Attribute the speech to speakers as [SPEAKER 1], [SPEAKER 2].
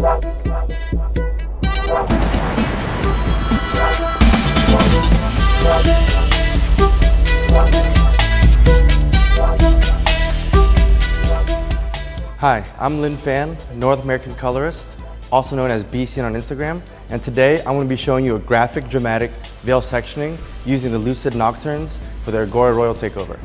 [SPEAKER 1] Hi, I'm Lin Fan, North American colorist, also known as BCN on Instagram, and today I'm going to be showing you a graphic, dramatic veil sectioning using the Lucid Nocturnes for their Agora Royal Takeover.